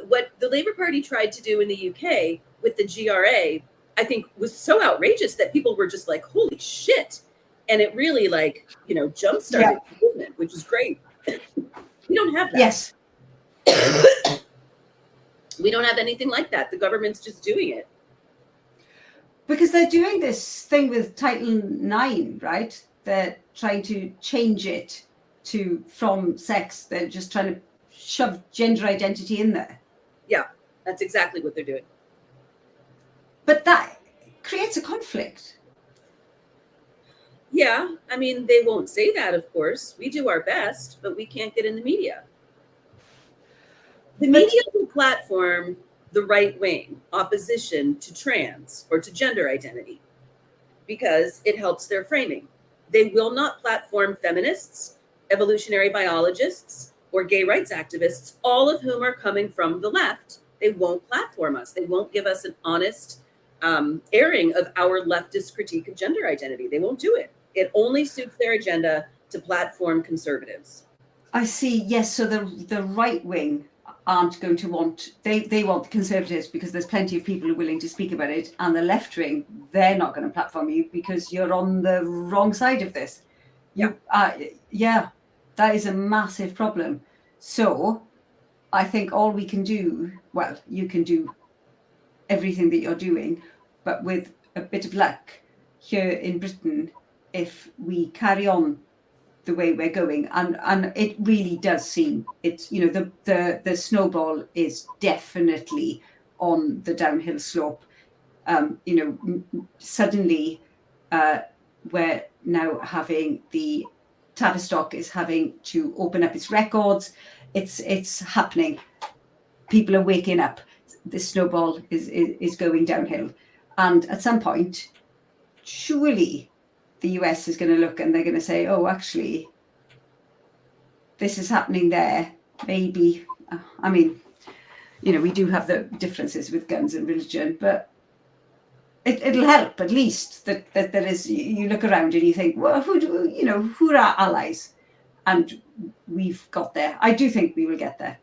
What the Labour Party tried to do in the UK with the GRA, I think, was so outrageous that people were just like, holy shit. And it really, jump-started the movement, which is great. We don't have that. Yes. We don't have anything like that. The government's just doing it. Because they're doing this thing with Title IX, right? They're trying to change it from sex. They're just trying to shove gender identity in there. Yeah, that's exactly what they're doing. But that creates a conflict. Yeah, I mean, they won't say that, of course. We do our best, but we can't get in the media. The media will platform the right wing opposition to trans or to gender identity because it helps their framing. They will not platform feminists, evolutionary biologists, or gay rights activists, all of whom are coming from the left. They won't platform us. They won't give us an honest airing of our leftist critique of gender identity. They won't do it. It only suits their agenda to platform conservatives. I see. Yes. So the right wing aren't going to want, they want the conservatives because there's plenty of people who are willing to speak about it, and the left wing, they're not going to platform you because you're on the wrong side of this. That is a massive problem. So I think all we can do, well, you can do everything that you're doing, but with a bit of luck here in Britain, if we carry on the way we're going, and it really does seem it's, the snowball is definitely on the downhill slope. Suddenly we're now having the Tavistock is having to open up its records. It's happening. People are waking up. The snowball is going downhill, and at some point, surely the US is going to look and they're going to say, oh, actually, this is happening there. Maybe, I mean, we do have the differences with guns and religion, but it'll help at least that there is, you look around and you think, well, who are our allies? And we've got there. I do think we will get there.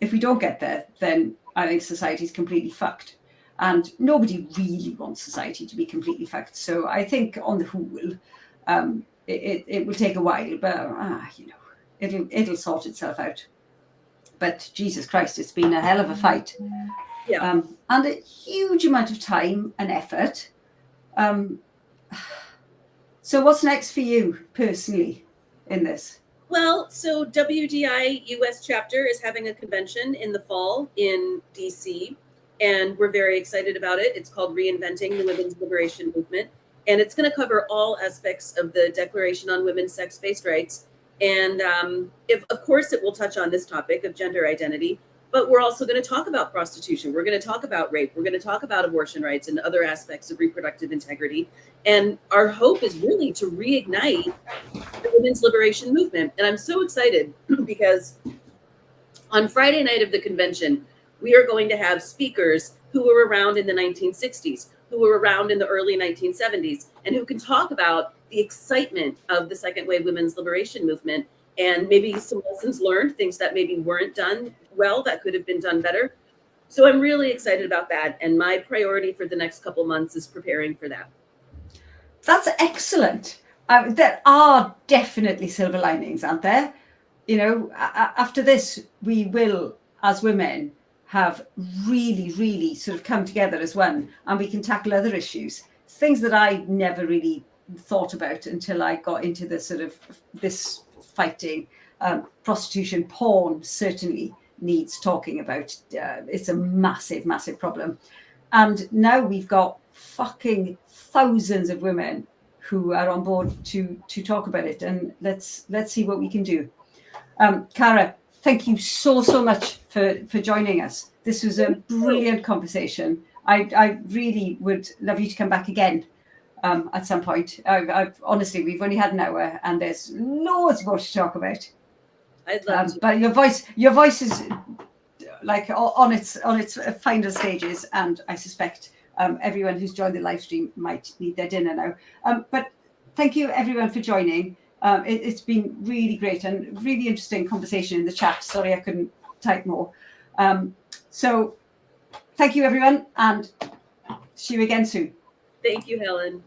If we don't get there, then I think society is completely fucked. And nobody really wants society to be completely fucked. So I think on the whole, it will take a while, but it'll sort itself out. But Jesus Christ, it's been a hell of a fight. Yeah. And a huge amount of time and effort. So what's next for you personally in this? Well, so WDI US chapter is having a convention in the fall in DC, and we're very excited about it. It's called Reinventing the Women's Liberation Movement, and it's going to cover all aspects of the Declaration on Women's Sex-Based Rights. And of course, it will touch on this topic of gender identity, but we're also going to talk about prostitution. We're going to talk about rape. We're going to talk about abortion rights and other aspects of reproductive integrity. And our hope is really to reignite the women's liberation movement. And I'm so excited because on Friday night of the convention, we are going to have speakers who were around in the 1960s, who were around in the early 1970s, and who can talk about the excitement of the second wave women's liberation movement and maybe some lessons learned, things that maybe weren't done well, that could have been done better. So I'm really excited about that. And my priority for the next couple months is preparing for that. That's excellent. There are definitely silver linings, aren't there? After this, we will, as women, have really, really sort of come together as one, and we can tackle other issues, things that I never really thought about until I got into the sort of this fighting. Prostitution, porn certainly needs talking about. It's a massive, massive problem. And now we've got fucking thousands of women who are on board to talk about it. And let's see what we can do. Cara, thank you so much for joining us. This was a brilliant conversation. I really would love you to come back again at some point. Honestly, we've only had an hour and there's loads more to talk about. I'd love to. But your voice is like on its final stages, and I suspect everyone who's joined the live stream might need their dinner now. But thank you everyone for joining. It's been really great and really interesting conversation in the chat. Sorry I couldn't type more. So thank you everyone, and see you again soon. Thank you, Helen.